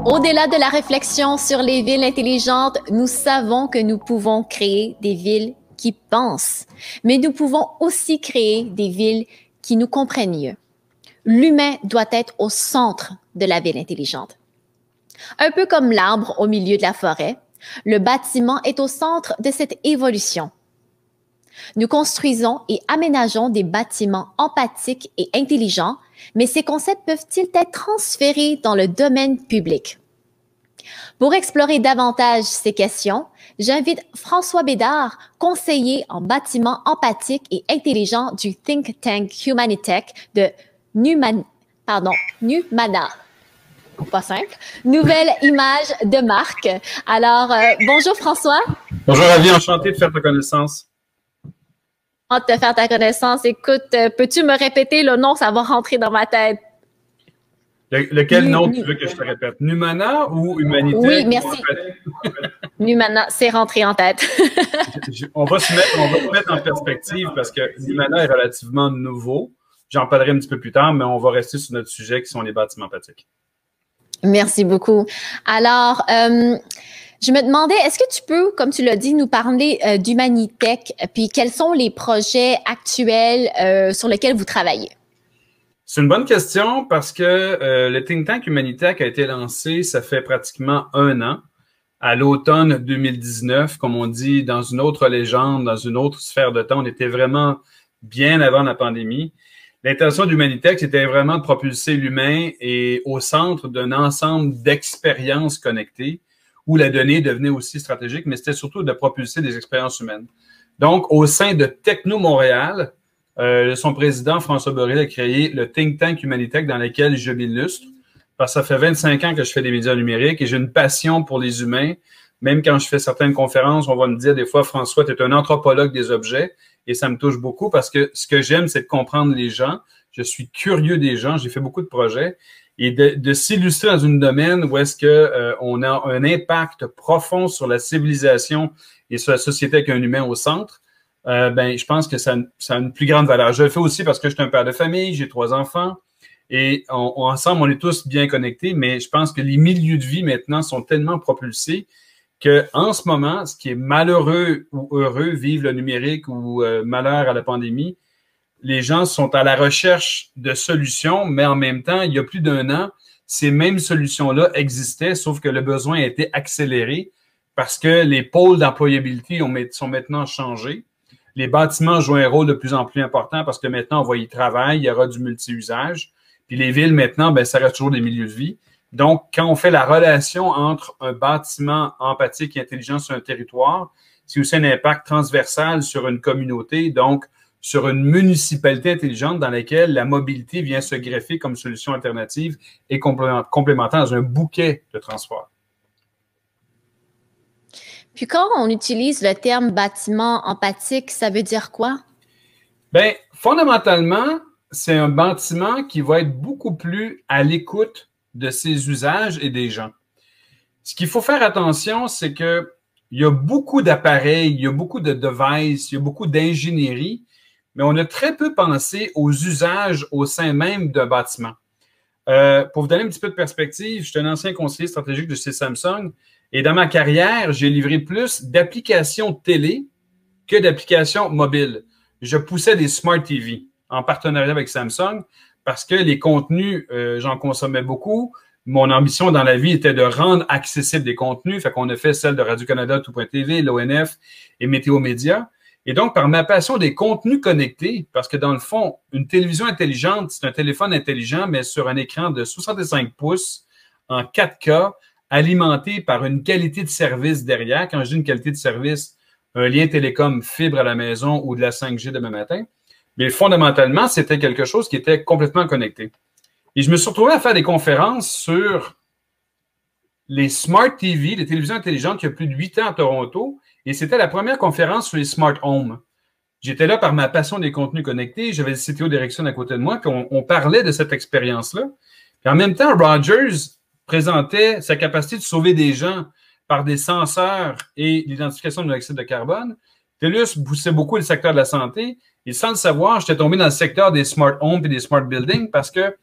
Au-delà de la réflexion sur les villes intelligentes, nous savons que nous pouvons créer des villes qui pensent, mais nous pouvons aussi créer des villes qui nous comprennent mieux. L'humain doit être au centre de la ville intelligente. Un peu comme l'arbre au milieu de la forêt, le bâtiment est au centre de cette évolution. Nous construisons et aménageons des bâtiments empathiques et intelligents, mais ces concepts peuvent-ils être transférés dans le domaine public? Pour explorer davantage ces questions, j'invite François Bédard, conseiller en bâtiments empathiques et intelligents du think tank Humanitech de Numana. Pas simple. Nouvelle image de marque. Alors, bonjour François. Bonjour Ravi, enchanté de faire ta connaissance. Hâte de faire ta connaissance. Écoute, peux-tu me répéter le nom? Ça va rentrer dans ma tête. Lequel nom tu veux que je te répète? Numana ou Humanitech? Oui, merci. Numana, c'est rentré en tête. On va se mettre en perspective parce que Numana est relativement nouveau. J'en parlerai un petit peu plus tard, mais on va rester sur notre sujet qui sont les bâtiments empathiques. Merci beaucoup. Alors, je me demandais, est-ce que tu peux, comme tu l'as dit, nous parler d'Humanitech, puis quels sont les projets actuels sur lesquels vous travaillez? C'est une bonne question parce que le think tank Humanitech a été lancé, ça fait pratiquement 1 an, à l'automne 2019, comme on dit, dans une autre légende, dans une autre sphère de temps. On était vraiment bien avant la pandémie. L'intention d'Humanitech, c'était vraiment de propulser l'humain et au centre d'un ensemble d'expériences connectées où la donnée devenait aussi stratégique, mais c'était surtout de propulser des expériences humaines. Donc, au sein de Techno Montréal, son président, François Borel, a créé le think tank Humanitech dans lequel je m'illustre. Parce que ça fait 25 ans que je fais des médias numériques et j'ai une passion pour les humains. Même quand je fais certaines conférences, on va me dire des fois, François, tu es un anthropologue des objets. Et ça me touche beaucoup parce que ce que j'aime, c'est de comprendre les gens. Je suis curieux des gens. J'ai fait beaucoup de projets. Et de s'illustrer dans un domaine où est-ce que on a un impact profond sur la civilisation et sur la société avec un humain au centre, je pense que ça a une plus grande valeur. Je le fais aussi parce que je suis un père de famille, j'ai 3 enfants. Et ensemble, on est tous bien connectés, mais je pense que les milieux de vie maintenant sont tellement propulsés que en ce moment, ce qui est malheureux ou heureux, vive le numérique ou malheur à la pandémie, les gens sont à la recherche de solutions, mais en même temps, il y a plus d'1 an, ces mêmes solutions-là existaient, sauf que le besoin a été accéléré parce que les pôles d'employabilité sont maintenant changés. Les bâtiments jouent un rôle de plus en plus important parce que maintenant, on va y travailler, il y aura du multi-usage. Puis les villes, maintenant, ça reste toujours des milieux de vie. Donc, quand on fait la relation entre un bâtiment empathique et intelligent sur un territoire, c'est aussi un impact transversal sur une communauté, donc sur une municipalité intelligente dans laquelle la mobilité vient se greffer comme solution alternative et complémentaire dans un bouquet de transport. Puis quand on utilise le terme bâtiment empathique, ça veut dire quoi? Bien, fondamentalement, c'est un bâtiment qui va être beaucoup plus à l'écoute de ses usages et des gens. Ce qu'il faut faire attention, c'est que il y a beaucoup d'appareils, il y a beaucoup de devices, il y a beaucoup d'ingénierie, mais on a très peu pensé aux usages au sein même d'un bâtiment. Pour vous donner un petit peu de perspective, je suis un ancien conseiller stratégique de chez Samsung et dans ma carrière, j'ai livré plus d'applications télé que d'applications mobiles. Je poussais des Smart TV en partenariat avec Samsung parce que les contenus, j'en consommais beaucoup. Mon ambition dans la vie était de rendre accessibles des contenus. Fait qu'on a fait celle de Radio-Canada, Tout.tv, l'ONF et Météo Média. Et donc, par ma passion des contenus connectés, parce que dans le fond, une télévision intelligente, c'est un téléphone intelligent, mais sur un écran de 65 pouces en 4K, alimenté par une qualité de service derrière. Quand je dis une qualité de service, un lien télécom fibre à la maison ou de la 5G demain matin. Mais fondamentalement, c'était quelque chose qui était complètement connecté. Et je me suis retrouvé à faire des conférences sur les Smart TV, les télévisions intelligentes, il y a plus de 8 ans à Toronto. Et c'était la première conférence sur les Smart Home. J'étais là par ma passion des contenus connectés. J'avais le CTO d'Ericsson à côté de moi, puis on parlait de cette expérience-là. Puis en même temps, Rogers présentait sa capacité de sauver des gens par des senseurs et l'identification de l'oxyde de carbone. TELUS poussait beaucoup le secteur de la santé. Et sans le savoir, j'étais tombé dans le secteur des smart homes et des smart buildings parce que,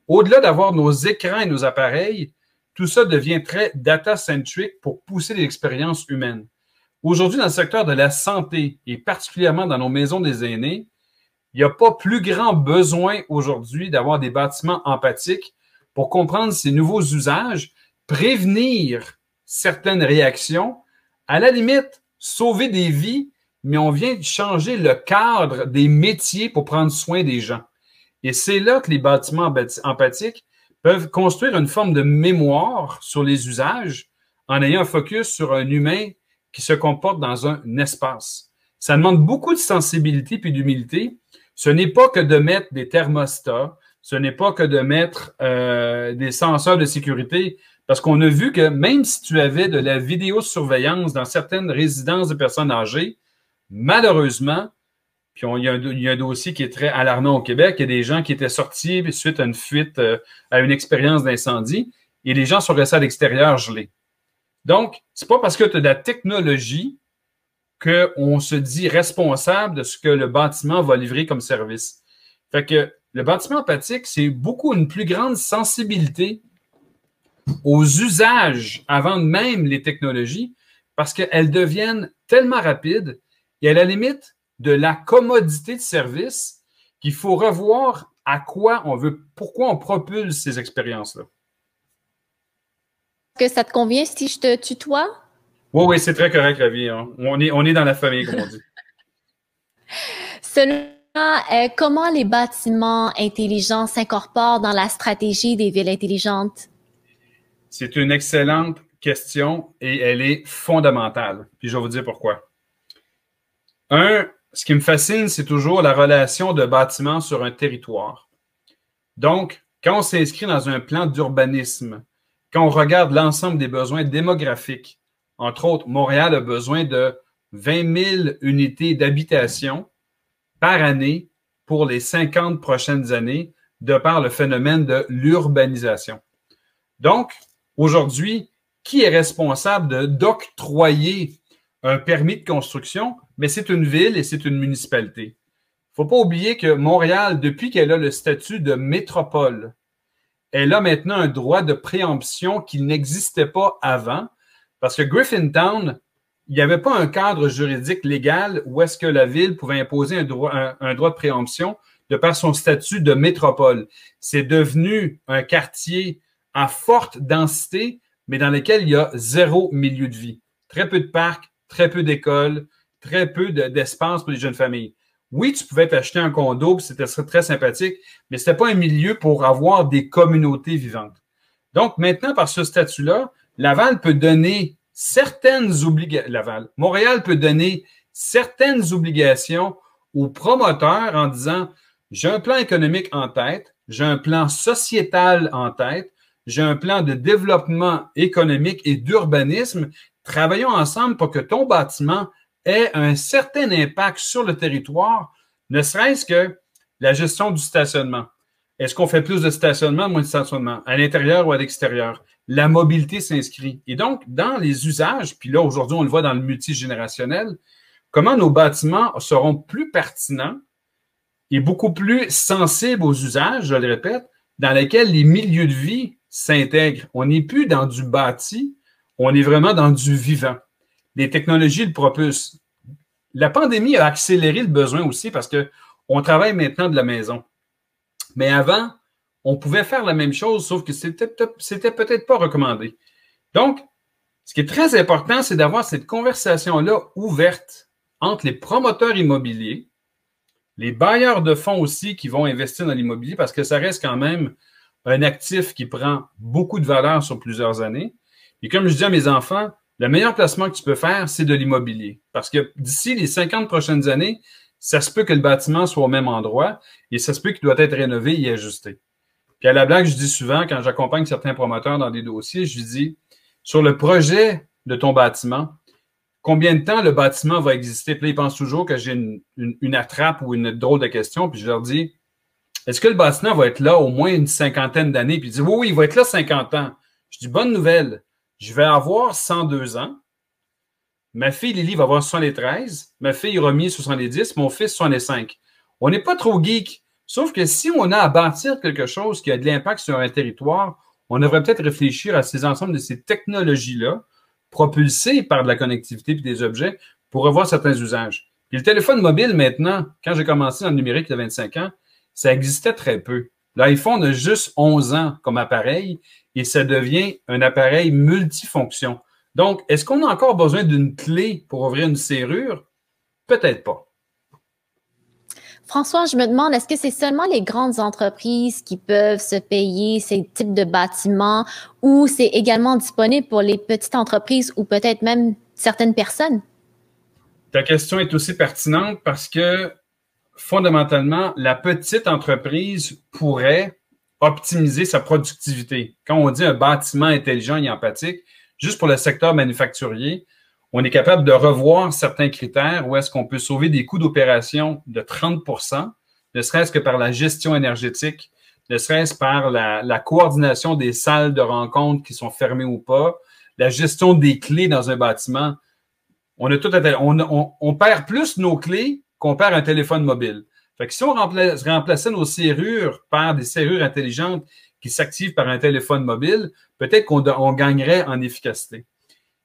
au-delà d'avoir nos écrans et nos appareils, tout ça devient très data-centric pour pousser l'expérience humaine. Aujourd'hui, dans le secteur de la santé et particulièrement dans nos maisons des aînés, il n'y a pas plus grand besoin aujourd'hui d'avoir des bâtiments empathiques pour comprendre ces nouveaux usages, prévenir certaines réactions, à la limite, sauver des vies, mais on vient de changer le cadre des métiers pour prendre soin des gens. Et c'est là que les bâtiments empathiques peuvent construire une forme de mémoire sur les usages en ayant un focus sur un humain qui se comporte dans un espace. Ça demande beaucoup de sensibilité puis d'humilité. Ce n'est pas que de mettre des thermostats, ce n'est pas que de mettre des senseurs de sécurité, parce qu'on a vu que même si tu avais de la vidéosurveillance dans certaines résidences de personnes âgées, malheureusement, puis il y a un dossier qui est très alarmant au Québec, il y a des gens qui étaient sortis suite à une fuite, à une expérience d'incendie, et les gens sont restés à l'extérieur gelés. Donc, c'est pas parce que tu as de la technologie qu'on se dit responsable de ce que le bâtiment va livrer comme service. Fait que le bâtiment empathique, c'est beaucoup une plus grande sensibilité aux usages avant même les technologies, parce qu'elles deviennent tellement rapides et à la limite de la commodité de service qu'il faut revoir à quoi on veut, pourquoi on propulse ces expériences-là. Est-ce que ça te convient si je te tutoie? Oui, c'est très correct, Ravi. Hein. On est dans la famille, comme on dit. Selon comment les bâtiments intelligents s'incorporent dans la stratégie des villes intelligentes? C'est une excellente question et elle est fondamentale. Puis je vais vous dire pourquoi. Ce qui me fascine, c'est toujours la relation de bâtiments sur un territoire. Donc, quand on s'inscrit dans un plan d'urbanisme, quand on regarde l'ensemble des besoins démographiques, entre autres, Montréal a besoin de 20 000 unités d'habitation par année pour les 50 prochaines années, de par le phénomène de l'urbanisation. Donc, aujourd'hui, qui est responsable d'octroyer un permis de construction? Mais c'est une ville et c'est une municipalité. Il ne faut pas oublier que Montréal, depuis qu'elle a le statut de métropole, elle a maintenant un droit de préemption qui n'existait pas avant, parce que Griffintown, il n'y avait pas un cadre juridique légal où est-ce que la ville pouvait imposer un droit de préemption de par son statut de métropole. C'est devenu un quartier à forte densité, mais dans lequel il y a zéro milieu de vie. Très peu de parcs, très peu d'écoles, très peu d'espace pour les jeunes familles. Oui, tu pouvais t'acheter un condo, puis c'était très sympathique, mais ce n'était pas un milieu pour avoir des communautés vivantes. Donc, maintenant, par ce statut-là, Laval peut donner certaines obligations. Montréal peut donner certaines obligations aux promoteurs en disant j'ai un plan économique en tête, j'ai un plan sociétal en tête, j'ai un plan de développement économique et d'urbanisme. Travaillons ensemble pour que ton bâtiment ait un certain impact sur le territoire, ne serait-ce que la gestion du stationnement. Est-ce qu'on fait plus de stationnement, moins de stationnement, à l'intérieur ou à l'extérieur? La mobilité s'inscrit. Et donc, dans les usages, puis là, aujourd'hui, on le voit dans le multigénérationnel, comment nos bâtiments seront plus pertinents et beaucoup plus sensibles aux usages, je le répète, dans lesquels les milieux de vie s'intègrent. On n'est plus dans du bâti, on est vraiment dans du vivant. Les technologies le propulsent. La pandémie a accéléré le besoin aussi parce qu'on travaille maintenant de la maison. Mais avant, on pouvait faire la même chose, sauf que c'était peut-être pas recommandé. Donc, ce qui est très important, c'est d'avoir cette conversation-là ouverte entre les promoteurs immobiliers, les bailleurs de fonds aussi qui vont investir dans l'immobilier parce que ça reste quand même un actif qui prend beaucoup de valeur sur plusieurs années. Et comme je dis à mes enfants, le meilleur placement que tu peux faire, c'est de l'immobilier. Parce que d'ici les 50 prochaines années, ça se peut que le bâtiment soit au même endroit et ça se peut qu'il doit être rénové et ajusté. Puis à la blague, je dis souvent, quand j'accompagne certains promoteurs dans des dossiers, je lui dis, sur le projet de ton bâtiment, combien de temps le bâtiment va exister? Puis là, ils pensent toujours que j'ai une attrape ou une drôle de question. Puis je leur dis, est-ce que le bâtiment va être là au moins une cinquantaine d'années? Puis ils disent, oui, il va être là 50 ans. Je dis, bonne nouvelle, je vais avoir 102 ans. Ma fille Lily va avoir 73. Ma fille Romy 70. Mon fils 65. On n'est pas trop geek. Sauf que si on a à bâtir quelque chose qui a de l'impact sur un territoire, on devrait peut-être réfléchir à ces ensembles de ces technologies-là, propulsées par de la connectivité et des objets, pour revoir certains usages. Puis le téléphone mobile, maintenant, quand j'ai commencé dans le numérique il y a 25 ans, ça existait très peu. L'iPhone a juste 11 ans comme appareil et ça devient un appareil multifonction. Donc, est-ce qu'on a encore besoin d'une clé pour ouvrir une serrure? Peut-être pas. François, je me demande, est-ce que c'est seulement les grandes entreprises qui peuvent se payer ces types de bâtiments ou c'est également disponible pour les petites entreprises ou peut-être même certaines personnes? Ta question est aussi pertinente parce que fondamentalement, la petite entreprise pourrait optimiser sa productivité. Quand on dit un bâtiment intelligent et empathique, juste pour le secteur manufacturier, on est capable de revoir certains critères où est-ce qu'on peut sauver des coûts d'opération de 30 ne serait-ce que par la gestion énergétique, ne serait-ce par la coordination des salles de rencontre qui sont fermées ou pas, la gestion des clés dans un bâtiment. On perd plus nos clés qu'on perd un téléphone mobile. Fait que si on remplaçait nos serrures par des serrures intelligentes qui s'activent par un téléphone mobile, peut-être qu'on gagnerait en efficacité.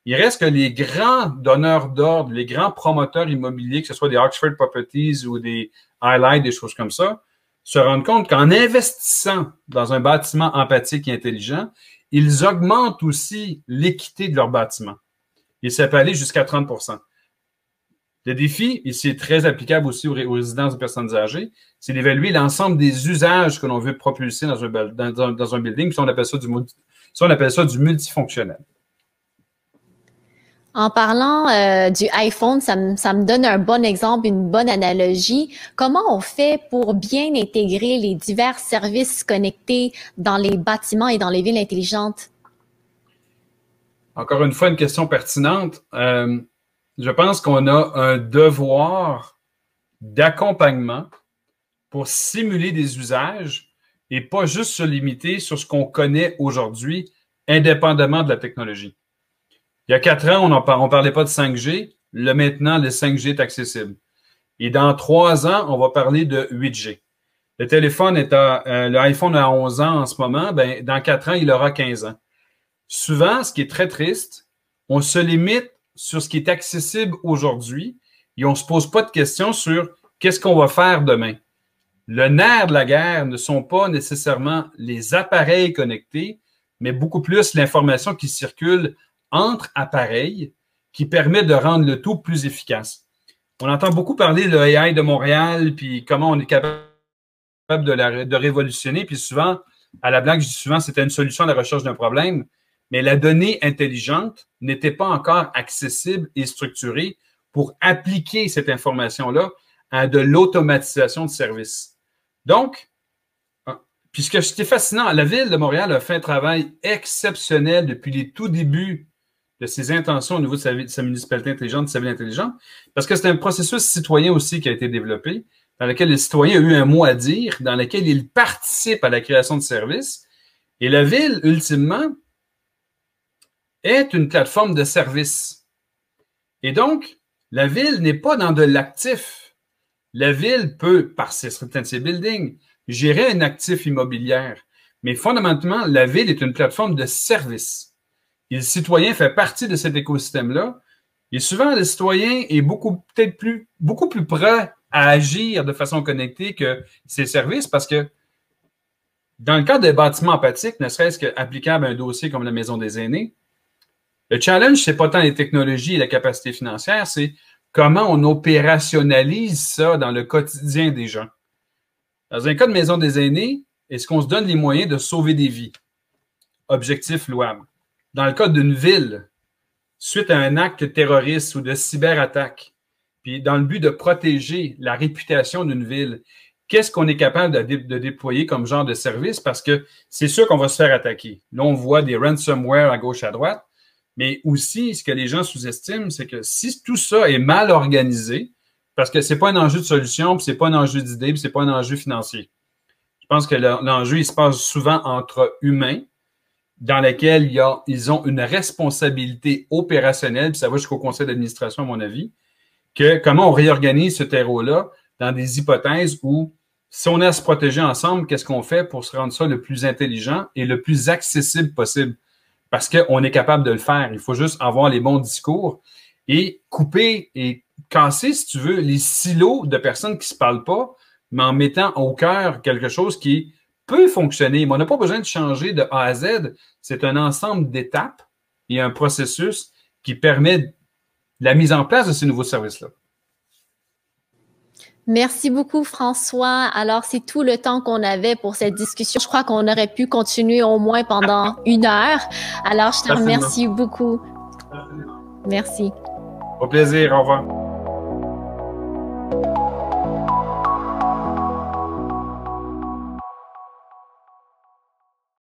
Il reste que les grands donneurs d'ordre, les grands promoteurs immobiliers, que ce soit des Oxford Properties ou des Highlight, des choses comme ça, se rendent compte qu'en investissant dans un bâtiment empathique et intelligent, ils augmentent aussi l'équité de leur bâtiment. Et ça peut aller jusqu'à 30 Le défi, et c'est très applicable aussi aux résidences de personnes âgées, c'est d'évaluer l'ensemble des usages que l'on veut propulser dans un building, puis on appelle ça du multifonctionnel. En parlant du iPhone, ça me donne un bon exemple, une bonne analogie. Comment on fait pour bien intégrer les divers services connectés dans les bâtiments et dans les villes intelligentes? Encore une fois, une question pertinente. Je pense qu'on a un devoir d'accompagnement pour simuler des usages et pas juste se limiter sur ce qu'on connaît aujourd'hui, indépendamment de la technologie. Il y a 4 ans, on parlait pas de 5G. Là, maintenant, le 5G est accessible. Et dans 3 ans, on va parler de 8G. L'iPhone a 11 ans en ce moment. Ben, dans 4 ans, il aura 15 ans. Souvent, ce qui est très triste, on se limite sur ce qui est accessible aujourd'hui et on ne se pose pas de questions sur qu'est-ce qu'on va faire demain. Le nerf de la guerre ne sont pas nécessairement les appareils connectés, mais beaucoup plus l'information qui circule entre appareils qui permet de rendre le tout plus efficace. On entend beaucoup parler de l'AI de Montréal, puis comment on est capable de révolutionner, puis souvent, à la blague, je dis souvent, c'était une solution à la recherche d'un problème, mais la donnée intelligente n'était pas encore accessible et structurée pour appliquer cette information-là à de l'automatisation de services. Donc, puis ce qui est fascinant, la Ville de Montréal a fait un travail exceptionnel depuis les tout débuts de ses intentions au niveau de sa municipalité intelligente, de sa ville intelligente, parce que c'est un processus citoyen aussi qui a été développé, dans lequel le citoyen a eu un mot à dire, dans lequel il participe à la création de services. Et la Ville, ultimement, est une plateforme de services. Et donc, la Ville n'est pas dans de l'actif. La Ville peut, par certains de ses buildings, gérer un actif immobilier. Mais fondamentalement, la Ville est une plateforme de services. Et le citoyen fait partie de cet écosystème-là. Et souvent, le citoyen est beaucoup plus prêt à agir de façon connectée que ses services parce que dans le cadre des bâtiments empathiques, ne serait-ce qu'applicable à un dossier comme la Maison des aînés, le challenge, c'est pas tant les technologies et la capacité financière, c'est comment on opérationnalise ça dans le quotidien des gens. Dans un cas de Maison des aînés, est-ce qu'on se donne les moyens de sauver des vies? Objectif louable. Dans le cas d'une ville, suite à un acte terroriste ou de cyberattaque, puis dans le but de protéger la réputation d'une ville, qu'est-ce qu'on est capable de déployer comme genre de service? Parce que c'est sûr qu'on va se faire attaquer. Là, on voit des ransomware à gauche, à droite, mais aussi, ce que les gens sous-estiment, c'est que si tout ça est mal organisé, parce que c'est pas un enjeu de solution, puis c'est pas un enjeu d'idée, puis c'est pas un enjeu financier. Je pense que l'enjeu, il se passe souvent entre humains, dans lesquels ils ont une responsabilité opérationnelle, puis ça va jusqu'au conseil d'administration, à mon avis, que comment on réorganise ce terreau-là dans des hypothèses où si on est à se protéger ensemble, qu'est-ce qu'on fait pour se rendre ça le plus intelligent et le plus accessible possible? Parce qu'on est capable de le faire. Il faut juste avoir les bons discours et couper et casser, si tu veux, les silos de personnes qui ne se parlent pas, mais en mettant au cœur quelque chose qui peut fonctionner. Mais on n'a pas besoin de changer de A à Z. C'est un ensemble d'étapes et un processus qui permet la mise en place de ces nouveaux services-là. Merci beaucoup, François. Alors, c'est tout le temps qu'on avait pour cette discussion. Je crois qu'on aurait pu continuer au moins pendant 1 heure. Alors, je te remercie beaucoup. Merci. Au plaisir. Au revoir.